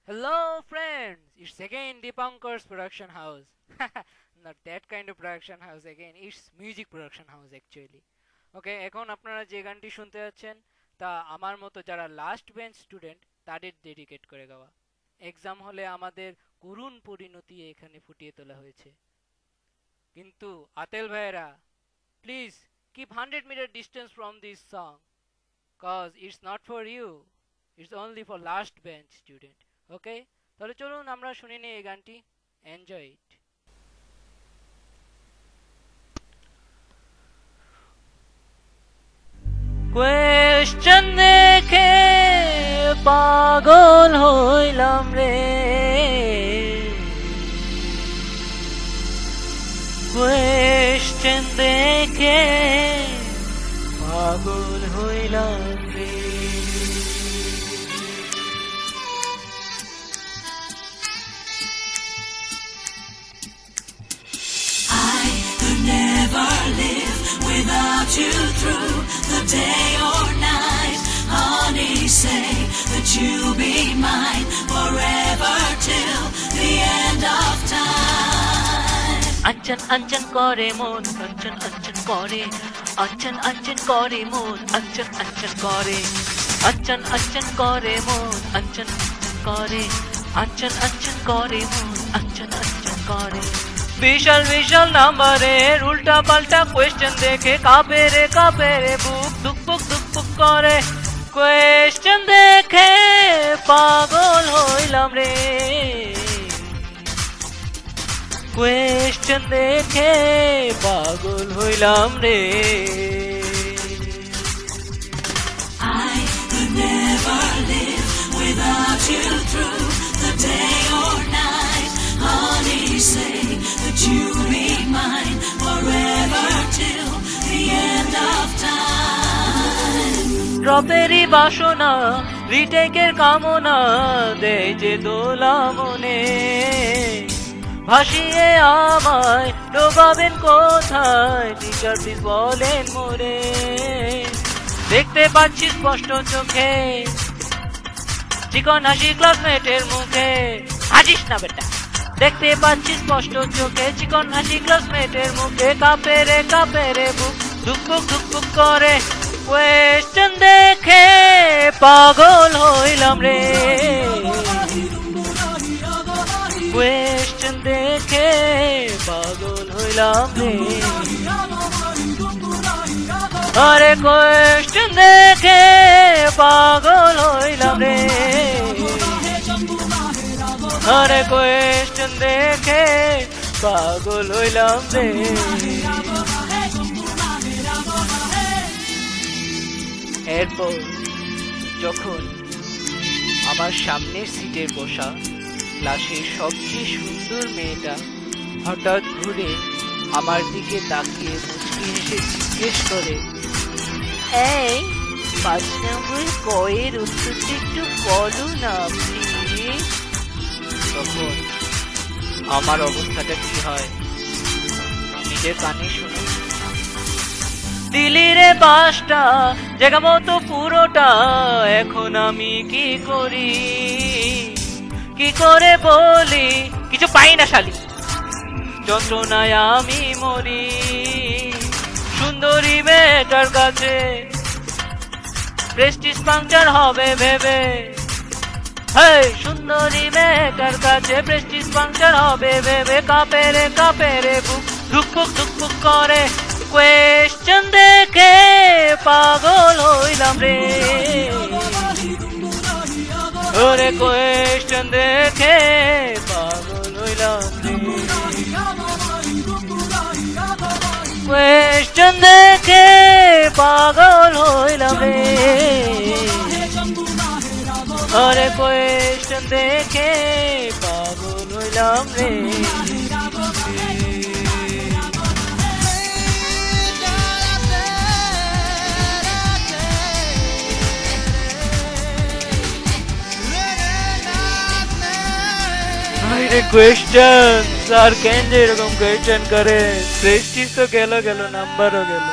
Hello, friends! It's again Deepankar's production house. Not that kind of production house again. It's music production house actually. ওকে, এখন আপনারা যে গানটি শুনতে যাচ্ছেন তা আমার মতো যারা লাস্ট বেঞ্চ স্টুডেন্ট তাদের ডেডিকেট করে গাওয়া। এক্সাম হলে আমাদের করুণ পরিণতি এখানে ফুটিয়ে তোলা হয়েছে। কিন্তু আতেল ভাইয়েরা, please keep 100 metre distance from this song, cause it's not for you, it's only for last bench student. Okay, তাহলে চলুন আমরা শুনে নিই এই গানটি। Enjoy it. কোয়েশ্চন দেখে পাগল হইলাম রে, কোয়েশ্চন দেখে পাগল হইলাম রে। Without you through the day or night, honey, say that you'll be mine forever till the end of time. Anchan anchan kore mon, anchan anchan kore, anchan anchan kore mon, anchan anchan kore, anchan anchan kore mon, anchan anchan kore, anchan anchan kore mon, anchan anchan kore। বিশাল বিশাল নাম্বারের উল্টা পাল্টা question দেখে কাঁপে রে বুক ধুকপুক করে, question দেখে পাগল হইলাম রে, কোয়েশ্চেন দেখে পাগল হইলাম রে। I could never live without you through the day or night, honey, say that you'll be mine forever till the end of time. ড্রপেরই বাসনা, রিটেকের কামনা দেয় যে দোলা মনে, ভাসিয়ে আমায় ডোবাবেন কোথায়, টিচার প্লিজ বলেন মোরে। দেখতে পাচ্ছি স্পষ্ট চোখে চিকন হাসি ক্লাসমেটের মুখে, হাসিস না বেটা। দেখতে পাচ্ছি স্পষ্ট চোখে চিকন হাসি ক্লাসমেটের মুখে, কাঁপে রে বুক ধুকপুক করে, কোয়েশ্চেন দেখে পাগল হইলাম রে, কোয়েশ্চেন দেখে পাগল হইলাম রে। আরে কোয়েশ্চেন দেখে পাগল হইলাম রে, আরে কোয়েশ্চেন দেখে পাগল হইলাম রে। এরপর যখন আমার সামনের সিটের বসা ক্লাসের সবচেয়ে সুন্দর মেয়েটা হঠাৎ ঘুরে আমার দিকে তাকিয়ে মুচকি হেসে জিজ্ঞেস করে, এই 5 নম্বর কয়ের উত্তরটা একটু বলো না প্লিজ। তখন আমার অবস্থাটা কি হয় নিজের কানে শুনুন। দিলিরে 5টা জায়গা মতো পুরোটা, এখন আমি কি করি, কি করে বলি, কিছু পাই না শালি, যন্ত্রণায় আমি মরি। সুন্দরী মেয়েটার কাছে প্রেস্টিজ পাংচার হবে ভেবে, সুন্দরী মেয়েটার কাছে প্রেস্টিজ পাংচার হবে ভেবে, কাঁপে রে বুক ধুকপুক করে, কোয়েশ্চেন দেখে পাগল হইলাম রে, ওরে কোয়েশ্চেন দেখে পাগল হইলাম রে, কোয়েশ্চেন দেখে পাগল হইলাম রে, আরে কোয়েশ্চেন দেখে পাগল হইলাম রে। কোয়েশ্চেন স্যার কেন যে এরকম কোয়েশ্চেন করে, প্রেস্টিজ তো গেল নাম্বারও গেল।